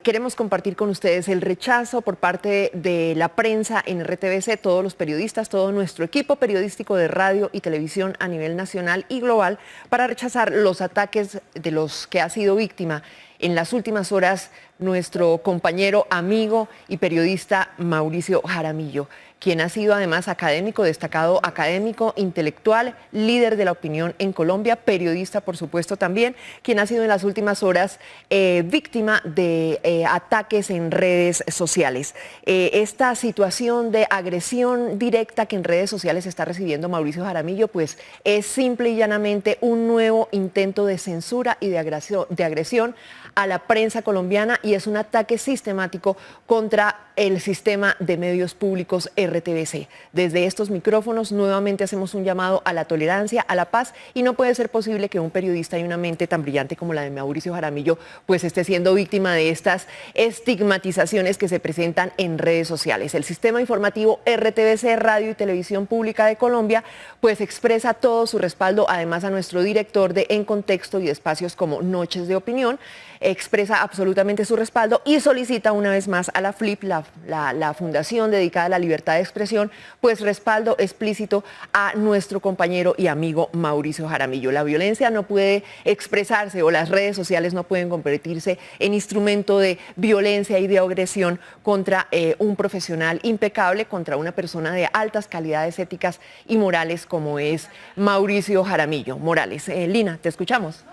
Queremos compartir con ustedes el rechazo por parte de la prensa en RTBC, todos los periodistas, todo nuestro equipo periodístico de radio y televisión a nivel nacional y global, para rechazar los ataques de los que ha sido víctima en las últimas horas nuestro compañero, amigo y periodista Mauricio Jaramillo, quien ha sido además académico, destacado académico, intelectual, líder de la opinión en Colombia, periodista por supuesto también, quien ha sido en las últimas horas víctima de ataques en redes sociales. Esta situación de agresión directa que en redes sociales está recibiendo Mauricio Jaramillo, pues es simple y llanamente un nuevo intento de censura y de agresión a la prensa colombiana, y es un ataque sistemático contra el sistema de medios públicos RTBC. Desde estos micrófonos nuevamente hacemos un llamado a la tolerancia, a la paz, y no puede ser posible que un periodista y una mente tan brillante como la de Mauricio Jaramillo pues esté siendo víctima de estas estigmatizaciones que se presentan en redes sociales. El sistema informativo RTBC, Radio y Televisión Pública de Colombia, pues expresa todo su respaldo, además a nuestro director de En Contexto y de espacios como Noches de Opinión, expresa absolutamente su respaldo y solicita una vez más a la FLIP, la fundación dedicada a la libertad de expresión, pues respaldo explícito a nuestro compañero y amigo Mauricio Jaramillo. La violencia no puede expresarse, o las redes sociales no pueden convertirse en instrumento de violencia y de agresión contra un profesional impecable, contra una persona de altas calidades éticas y morales como es Mauricio Jaramillo Morales. Lina, te escuchamos.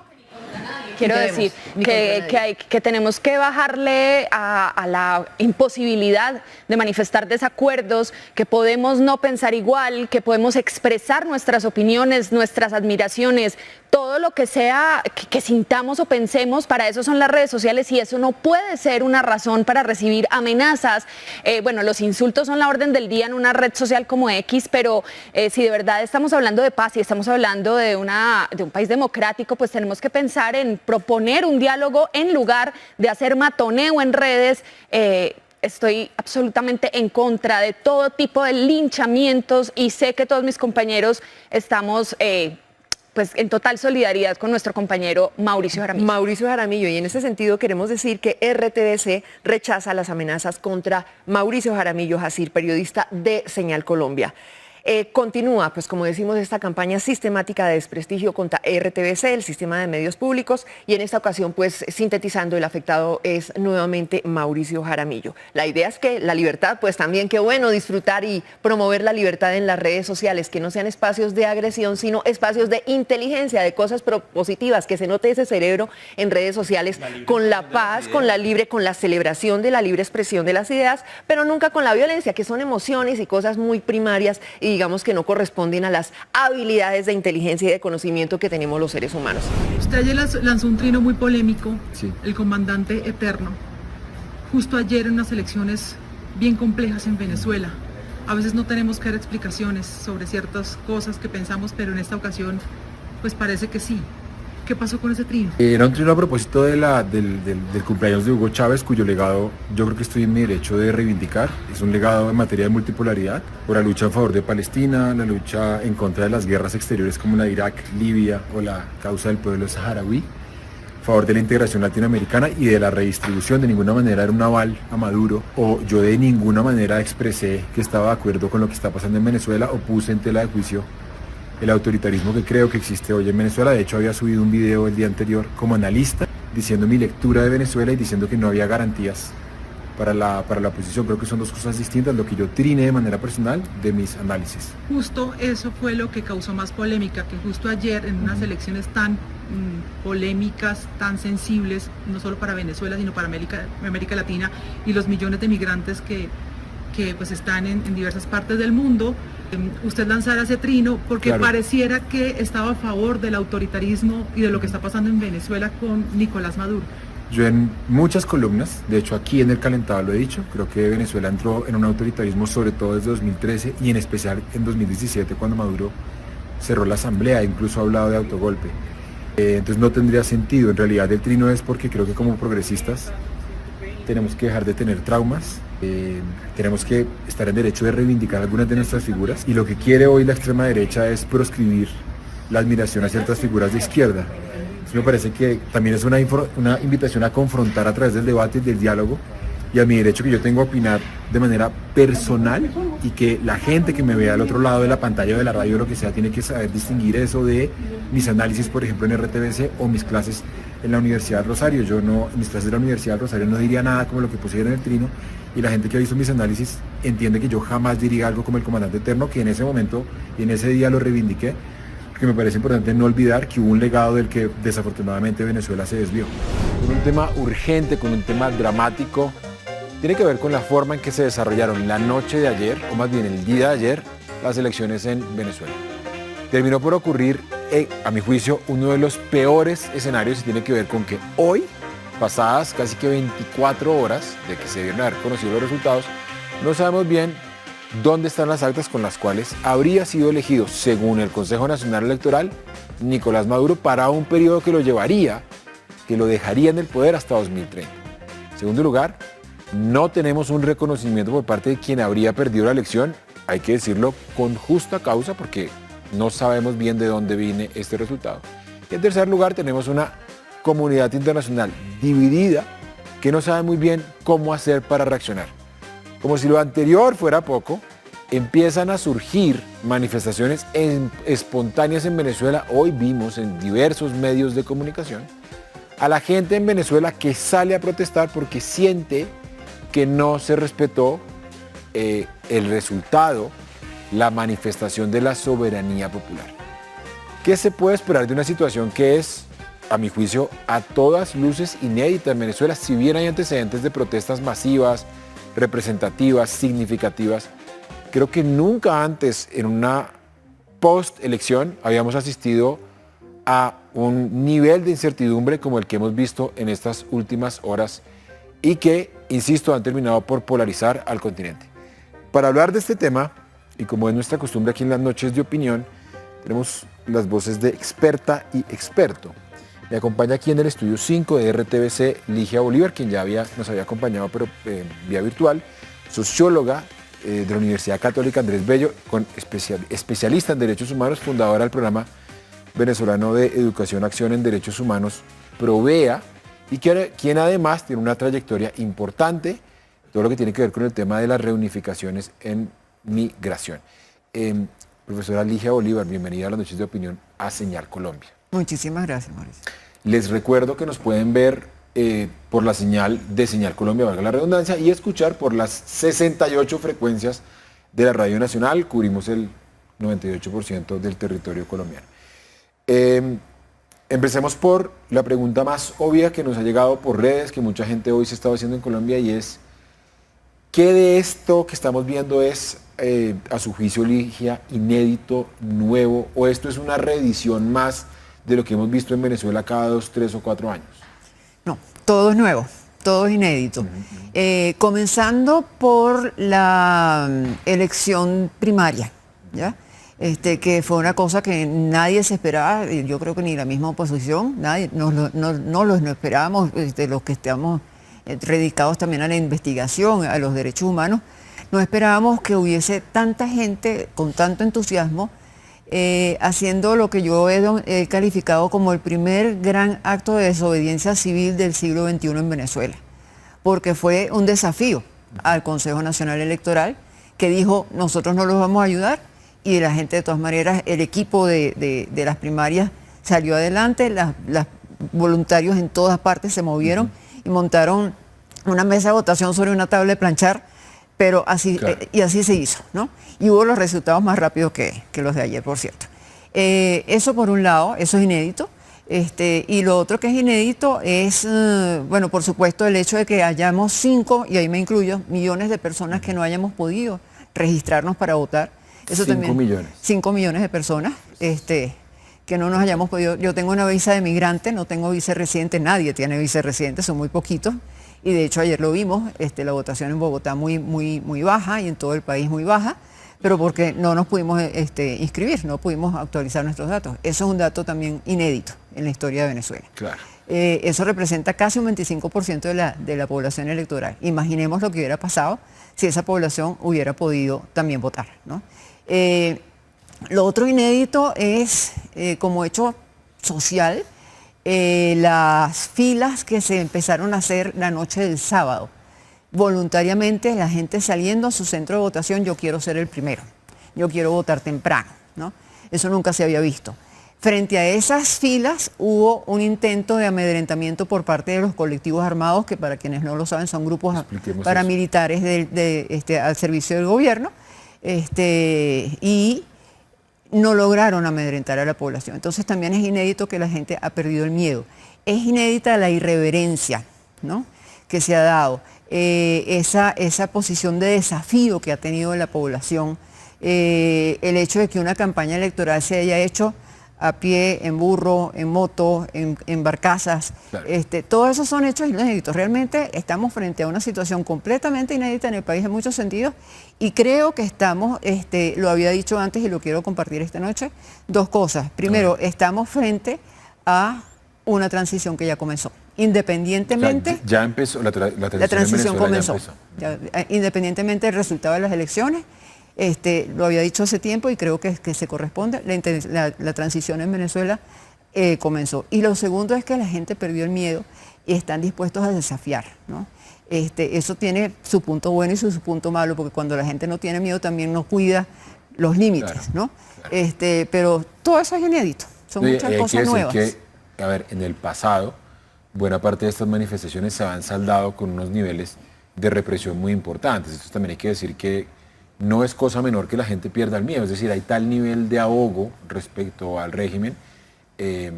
Quiero decir que tenemos que bajarle a la imposibilidad de manifestar desacuerdos, que podemos no pensar igual, que podemos expresar nuestras opiniones, nuestras admiraciones, todo lo que sea que sintamos o pensemos. Para eso son las redes sociales, y eso no puede ser una razón para recibir amenazas. Bueno, los insultos son la orden del día en una red social como X, pero si de verdad estamos hablando de paz y estamos hablando de un país democrático, pues tenemos que pensar en proponer un diálogo en lugar de hacer matoneo en redes. Estoy absolutamente en contra de todo tipo de linchamientos, y sé que todos mis compañeros estamos pues en total solidaridad con nuestro compañero Mauricio Jaramillo. Mauricio Jaramillo, y en ese sentido queremos decir que RTBC rechaza las amenazas contra Mauricio Jaramillo Jacir, periodista de Señal Colombia. Continúa, pues como decimos, esta campaña sistemática de desprestigio contra RTBC, el sistema de medios públicos, y en esta ocasión, pues sintetizando, el afectado es nuevamente Mauricio Jaramillo. La idea es que la libertad, pues también, qué bueno disfrutar y promover la libertad en las redes sociales, que no sean espacios de agresión, sino espacios de inteligencia, de cosas propositivas, que se note ese cerebro en redes sociales, con la paz, con la celebración de la libre expresión de las ideas, pero nunca con la violencia, que son emociones y cosas muy primarias, y digamos que no corresponden a las habilidades de inteligencia y de conocimiento que tenemos los seres humanos. Usted ayer lanzó un trino muy polémico, sí. El comandante eterno, justo ayer en unas elecciones bien complejas en Venezuela. A veces no tenemos que dar explicaciones sobre ciertas cosas que pensamos, pero en esta ocasión pues parece que sí. ¿Qué pasó con ese trino? Era un trino a propósito del cumpleaños de Hugo Chávez, cuyo legado yo creo que estoy en mi derecho de reivindicar. Es un legado en materia de multipolaridad, por la lucha a favor de Palestina, la lucha en contra de las guerras exteriores como la de Irak, Libia o la causa del pueblo saharaui, a favor de la integración latinoamericana y de la redistribución. De ninguna manera era un aval a Maduro, o yo de ninguna manera expresé que estaba de acuerdo con lo que está pasando en Venezuela o puse en tela de juicio el autoritarismo que creo que existe hoy en Venezuela. De hecho, había subido un video el día anterior como analista diciendo mi lectura de Venezuela y diciendo que no había garantías para la oposición. Creo que son dos cosas distintas, lo que yo trine de manera personal de mis análisis. Justo eso fue lo que causó más polémica, que justo ayer en unas elecciones tan polémicas, tan sensibles, no solo para Venezuela, sino para América Latina y los millones de migrantes que pues están en diversas partes del mundo, usted lanzara ese trino porque claro, pareciera que estaba a favor del autoritarismo y de lo que está pasando en Venezuela con Nicolás Maduro. Yo en muchas columnas, de hecho aquí en El Calentado lo he dicho, creo que Venezuela entró en un autoritarismo sobre todo desde 2013 y en especial en 2017 cuando Maduro cerró la asamblea, incluso ha hablado de autogolpe. Entonces no tendría sentido. En realidad el trino es porque creo que como progresistas tenemos que dejar de tener traumas, tenemos que estar en derecho de reivindicar algunas de nuestras figuras, y lo que quiere hoy la extrema derecha es proscribir la admiración a ciertas figuras de izquierda. Eso me parece que también es una invitación a confrontar a través del debate y del diálogo, y a mi derecho que yo tengo a opinar de manera personal, y que la gente que me vea al otro lado de la pantalla o de la radio o lo que sea tiene que saber distinguir eso de mis análisis, por ejemplo, en RTBC o mis clases en la Universidad del Rosario. Yo no, en mis clases de la Universidad del Rosario no diría nada como lo que pusieron en el trino, y la gente que ha visto mis análisis entiende que yo jamás diría algo como el comandante Eterno, que en ese momento y en ese día lo reivindiqué, porque me parece importante no olvidar que hubo un legado del que desafortunadamente Venezuela se desvió. Con un tema urgente, con un tema dramático, tiene que ver con la forma en que se desarrollaron la noche de ayer, o más bien el día de ayer, las elecciones en Venezuela. Terminó por ocurrir, a mi juicio, uno de los peores escenarios, y tiene que ver con que hoy, pasadas casi que 24 horas de que se debieron haber conocido los resultados, no sabemos bien dónde están las actas con las cuales habría sido elegido, según el Consejo Nacional Electoral, Nicolás Maduro para un periodo que lo llevaría, que lo dejaría en el poder hasta 2030. En segundo lugar, no tenemos un reconocimiento por parte de quien habría perdido la elección, hay que decirlo con justa causa, porque no sabemos bien de dónde viene este resultado. Y en tercer lugar, tenemos una comunidad internacional dividida que no sabe muy bien cómo hacer para reaccionar. Como si lo anterior fuera poco, empiezan a surgir manifestaciones espontáneas en Venezuela. Hoy vimos en diversos medios de comunicación a la gente en Venezuela que sale a protestar porque siente que no se respetó el resultado, la manifestación de la soberanía popular. ¿Qué se puede esperar de una situación que es, a mi juicio, a todas luces inédita en Venezuela? Si bien hay antecedentes de protestas masivas, representativas, significativas, creo que nunca antes en una post-elección habíamos asistido a un nivel de incertidumbre como el que hemos visto en estas últimas horas, y que, insisto, han terminado por polarizar al continente. Para hablar de este tema, y como es nuestra costumbre aquí en las noches de opinión, tenemos las voces de experta y experto. Me acompaña aquí en el estudio 5 de RTBC Ligia Bolívar, quien ya nos había acompañado, pero vía virtual, socióloga de la Universidad Católica Andrés Bello, especialista en derechos humanos, fundadora del programa venezolano de educación, acción en derechos humanos, PROVEA, y quien además tiene una trayectoria importante, todo lo que tiene que ver con el tema de las reunificaciones en migración. Profesora Ligia Bolívar, bienvenida a las noches de opinión a Señal Colombia. Muchísimas gracias, Mauricio. Les recuerdo que nos pueden ver por la señal de Señal Colombia, valga la redundancia, y escuchar por las 68 frecuencias de la Radio Nacional. Cubrimos el 98% del territorio colombiano. Empecemos por la pregunta más obvia que nos ha llegado por redes, que mucha gente hoy se está haciendo en Colombia, y es: ¿qué de esto que estamos viendo es, a su juicio, Ligia, inédito, nuevo, o esto es una reedición más de lo que hemos visto en Venezuela cada 2, 3 o 4 años? No, todo es nuevo, todo es inédito. Comenzando por la elección primaria, ¿ya? Que fue una cosa que nadie se esperaba, yo creo que ni la misma oposición, nadie, no lo esperábamos, los que estamos dedicados también a la investigación, a los derechos humanos, no esperábamos que hubiese tanta gente con tanto entusiasmo haciendo lo que yo he calificado como el primer gran acto de desobediencia civil del siglo XXI en Venezuela, porque fue un desafío al Consejo Nacional Electoral, que dijo: nosotros no los vamos a ayudar, y la gente, de todas maneras, el equipo de las primarias salió adelante, los voluntarios en todas partes se movieron y montaron una mesa de votación sobre una tabla de planchar, pero así, claro. Y así se hizo, ¿no? Y hubo los resultados más rápidos que los de ayer, por cierto. Eso por un lado, eso es inédito. Y lo otro que es inédito es, bueno, por supuesto, el hecho de que hayamos 5, y ahí me incluyo, millones de personas que no hayamos podido registrarnos para votar. Eso 5 también, millones. 5 millones de personas que no nos hayamos podido. Yo tengo una visa de migrante, no tengo visa residente, nadie tiene visa residente, son muy poquitos. Y de hecho ayer lo vimos, la votación en Bogotá muy baja, y en todo el país muy baja, pero porque no nos pudimos inscribir, no pudimos actualizar nuestros datos. Eso es un dato también inédito en la historia de Venezuela. Claro. Eso representa casi un 25% de la población electoral. Imaginemos lo que hubiera pasado si esa población hubiera podido también votar, ¿no? Lo otro inédito es, como hecho social, las filas que se empezaron a hacer la noche del sábado. Voluntariamente la gente saliendo a su centro de votación, yo quiero ser el primero, yo quiero votar temprano, ¿no? Eso nunca se había visto. Frente a esas filas hubo un intento de amedrentamiento por parte de los colectivos armados, que para quienes no lo saben son grupos paramilitares al servicio del gobierno, y no lograron amedrentar a la población. Entonces también es inédito que la gente ha perdido el miedo. Es inédita la irreverencia, ¿no?, que se ha dado, esa posición de desafío que ha tenido la población, el hecho de que una campaña electoral se haya hecho a pie, en burro, en moto, en barcazas. Claro. Todos esos son hechos inéditos. Realmente estamos frente a una situación completamente inédita en el país en muchos sentidos y creo que estamos, lo había dicho antes y lo quiero compartir esta noche, dos cosas. Primero, estamos frente a una transición que ya comenzó. Independientemente... O sea, ya empezó, la transición comenzó. Independientemente del resultado de las elecciones, lo había dicho hace tiempo y creo que se corresponde, la transición en Venezuela comenzó. Y lo segundo es que la gente perdió el miedo y están dispuestos a desafiar, ¿no? Eso tiene su punto bueno y su punto malo, porque cuando la gente no tiene miedo también no cuida los límites, claro, ¿no? Claro. Pero todo eso es inédito, son muchas cosas nuevas. A ver, en el pasado, buena parte de estas manifestaciones se han saldado con unos niveles de represión muy importantes. Esto también hay que decir que no es cosa menor que la gente pierda el miedo, es decir, hay tal nivel de ahogo respecto al régimen, que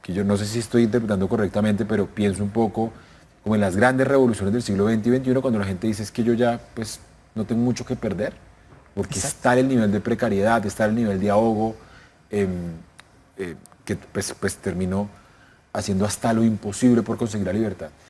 yo no sé si estoy interpretando correctamente, pero pienso un poco como en las grandes revoluciones del siglo XX y XXI, cuando la gente dice es que yo ya pues no tengo mucho que perder, porque está el nivel de precariedad, está el nivel de ahogo, que pues terminó haciendo hasta lo imposible por conseguir la libertad.